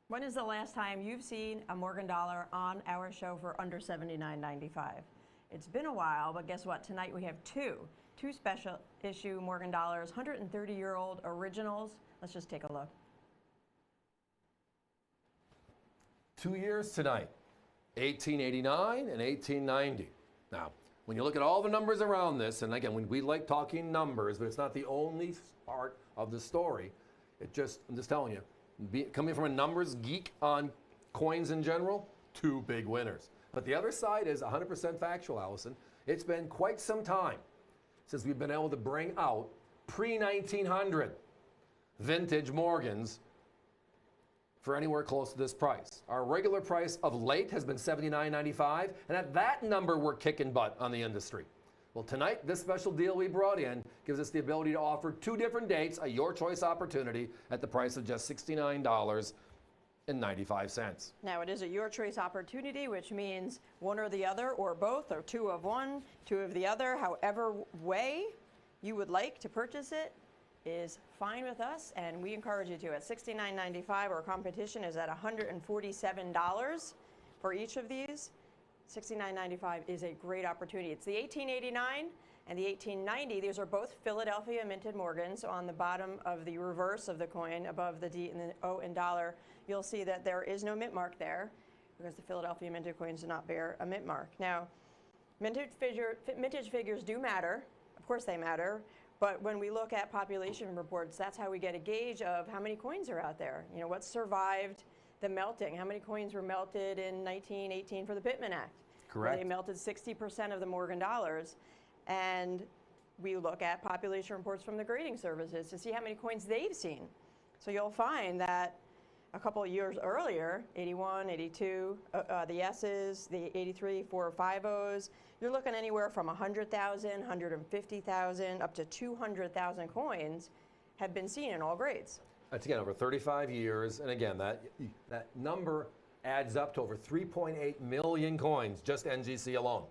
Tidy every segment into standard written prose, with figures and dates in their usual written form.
When is the last time you've seen a Morgan dollar on our show for under $79.95? It's been a while, but guess what? Tonight we have two special issue Morgan dollars, 130-year-old originals. Let's just take a look. 2 years tonight, 1889 and 1890. Now, when you look at all the numbers around this, and again, we like talking numbers, but it's not the only part of the story. I'm just telling you, coming from a numbers geek on coins in general, two big winners. But the other side is 100% factual, Allison. It's been quite some time since we've been able to bring out pre-1900 vintage Morgans for anywhere close to this price. Our regular price of late has been $79.95, and at that number, we're kicking butt on the industry. Well, tonight, this special deal we brought in gives us the ability to offer two different dates, a your choice opportunity at the price of just $69.95. Now, it is a your choice opportunity, which means one or the other, or both, or two of one, two of the other, however way you would like to purchase it is fine with us, and we encourage you to. At $69.95, our competition is at $147 for each of these. $69.95 is a great opportunity. It's the 1889 and the 1890. These are both Philadelphia minted Morgans. On the bottom of the reverse of the coin, above the D and the O in dollar, you'll see that there is no mint mark there because the Philadelphia minted coins do not bear a mint mark. Now, mintage figures do matter. Of course they matter. But when we look at population reports, that's how we get a gauge of how many coins are out there. You know, what survived the melting? How many coins were melted in 1918 for the Pittman Act? Correct. They melted 60% of the Morgan dollars. And we look at population reports from the grading services to see how many coins they've seen. So you'll find that a couple of years earlier, 81, 82, the S's, the 83, 4 or 5 O's, you're looking anywhere from 100,000, 150,000, up to 200,000 coins have been seen in all grades. That's again over 35 years, and again, that number adds up to over 3.8 million coins, just NGC alone.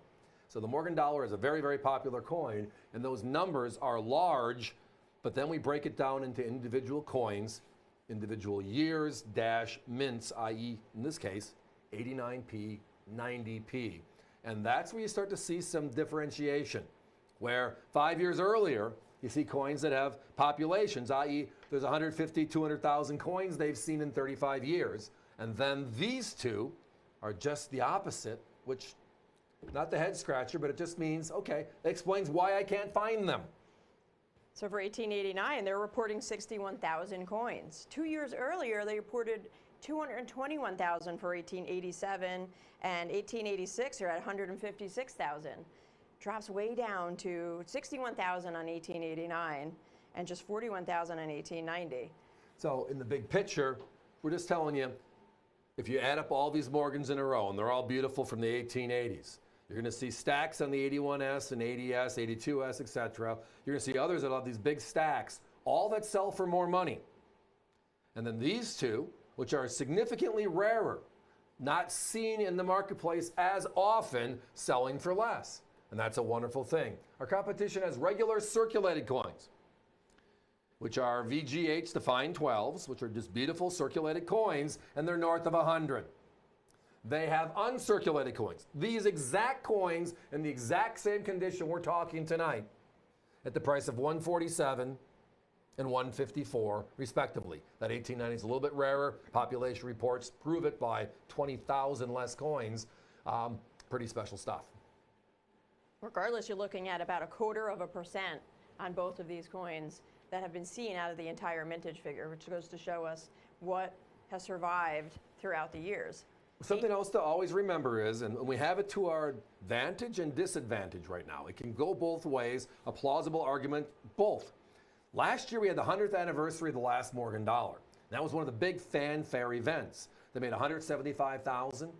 So the Morgan dollar is a very, very popular coin, and those numbers are large, but then we break it down into individual coins, individual years, dash, mints, i.e., in this case, 89p, 90p. And that's where you start to see some differentiation, where 5 years earlier, you see coins that have populations, i.e., there's 150, 200,000 coins they've seen in 35 years. And then these two are just the opposite, which, not the head scratcher, but it just means, okay, that explains why I can't find them. So for 1889, they're reporting 61,000 coins. 2 years earlier, they reported 221,000 for 1887, and 1886 are at 156,000. Drops way down to 61,000 on 1889 and just 41,000 on 1890. So in the big picture, we're just telling you, if you add up all these Morgans in a row, and they're all beautiful from the 1880s, you're going to see stacks on the 81S and 80S, 82S, etc. You're going to see others that have these big stacks, all that sell for more money. And then these two, which are significantly rarer, not seen in the marketplace as often, selling for less. And that's a wonderful thing. Our competition has regular circulated coins, which are VGH, the fine 12s, which are just beautiful circulated coins, and they're north of 100. They have uncirculated coins, these exact coins in the exact same condition we're talking tonight, at the price of $147 and $154, respectively. That 1890 is a little bit rarer. Population reports prove it by 20,000 less coins. Pretty special stuff. Regardless, you're looking at about 0.25% on both of these coins that have been seen out of the entire mintage figure, which goes to show us what has survived throughout the years. Something else to always remember is, and we have it to our advantage and disadvantage right now, it can go both ways, a plausible argument, both. Last year we had the 100th anniversary of the last Morgan dollar. That was one of the big fanfare events. They made 175,000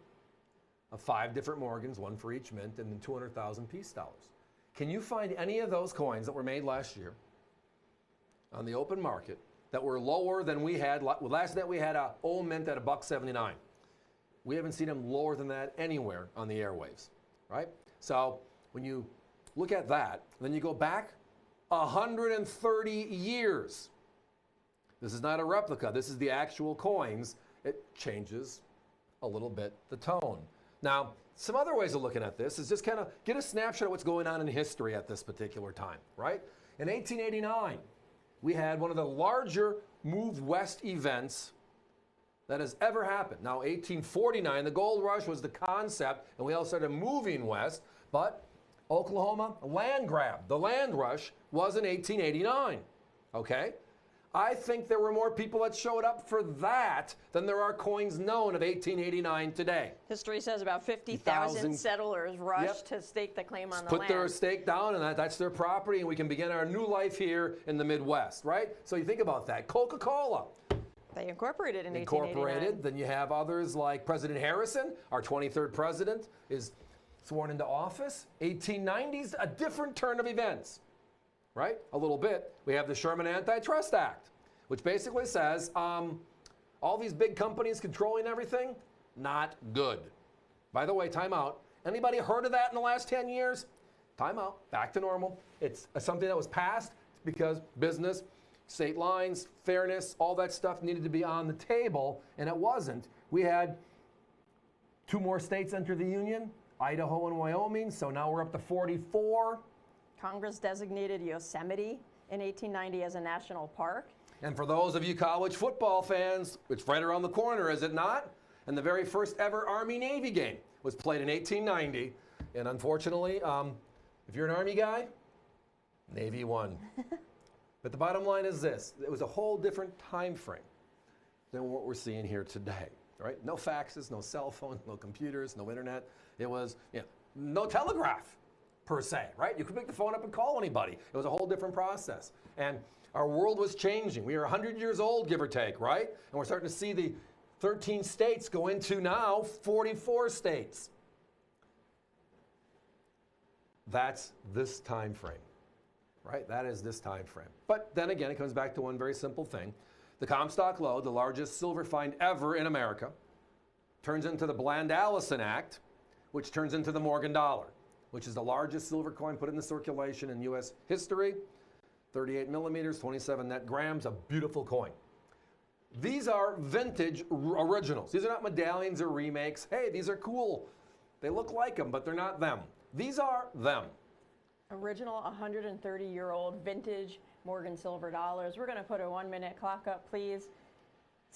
of 5 different Morgans, one for each mint, and then 200,000 peace dollars. Can you find any of those coins that were made last year on the open market that were lower than we had? Last night we had a old mint at $1.79. We haven't seen them lower than that anywhere on the airwaves, right? So when you look at that, then you go back 130 years. This is not a replica. This is the actual coins. It changes a little bit the tone. Now, some other ways of looking at this is just kind of get a snapshot of what's going on in history at this particular time, right? In 1889, we had one of the larger move west events that has ever happened. Now, 1849, the gold rush was the concept, and we all started moving west, but Oklahoma, land grab. The land rush was in 1889, okay? I think there were more people that showed up for that than there are coins known of 1889 today. History says about 50,000 settlers rushed to stake the claim on the land. Put their stake down, and that's their property, and we can begin our new life here in the Midwest, right? So you think about that. Coca-Cola. They incorporated in 1889. Then you have others like President Harrison, our 23rd president, is sworn into office. 1890s, a different turn of events, right? A little bit. We have the Sherman Antitrust Act, which basically says all these big companies controlling everything, not good. By the way, time out. Anybody heard of that in the last 10 years? Time out. Back to normal. It's something that was passed because business, state lines, fairness, all that stuff needed to be on the table, and it wasn't. We had 2 more states enter the Union, Idaho and Wyoming, so now we're up to 44. Congress designated Yosemite in 1890 as a national park. And for those of you college football fans, it's right around the corner, is it not? And the very first ever Army-Navy game was played in 1890. And unfortunately, if you're an Army guy, Navy won. But the bottom line is this. It was a whole different time frame than what we're seeing here today, right? No faxes, no cell phones, no computers, no internet. It was, no telegraph per se, right? You could pick the phone up and call anybody. It was a whole different process. And our world was changing. We are 100 years old, give or take, right? And we're starting to see the 13 states go into now 44 states. That's this time frame. Right? That is this time frame. But then again, it comes back to one very simple thing. The Comstock Lode, the largest silver find ever in America, turns into the Bland-Allison Act, which turns into the Morgan dollar, which is the largest silver coin put into circulation in U.S. history. 38 millimeters, 27 net grams, a beautiful coin. These are vintage originals. These are not medallions or remakes. Hey, these are cool. They look like them, but they're not them. These are them. Original 130-year-old vintage Morgan silver dollars. We're going to put a 1-minute clock up, please.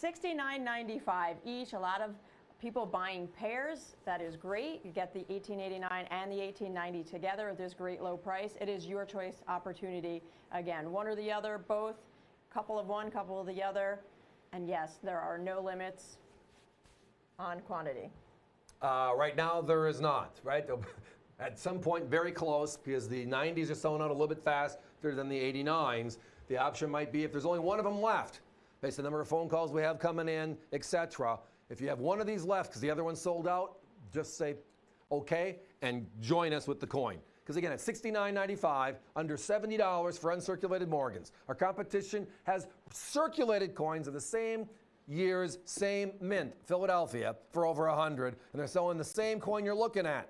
$69.95 each. A lot of people buying pairs. That is great. You get the 1889 and the 1890 together at this great low price. It is your choice opportunity. Again, one or the other, both. Couple of one, couple of the other. And yes, there are no limits on quantity. Right now, there is not, right? At some point, very close, because the 90s are selling out a little bit faster than the 89s. The option might be if there's only one of them left, based on the number of phone calls we have coming in, etc. If you have one of these left because the other one's sold out, just say okay and join us with the coin. Because again, at $69.95, under $70 for uncirculated Morgans. Our competition has circulated coins of the same years, same mint, Philadelphia, for over 100, and they're selling the same coin you're looking at.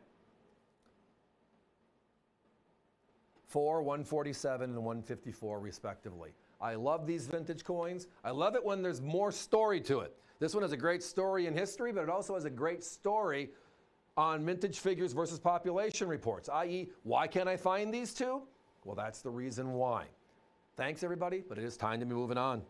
For $147 and $154 respectively. I love these vintage coins. I love it when there's more story to it. This one has a great story in history, but it also has a great story on mintage figures versus population reports, i.e., why can't I find these two? Well, that's the reason why. Thanks, everybody, but it is time to be moving on.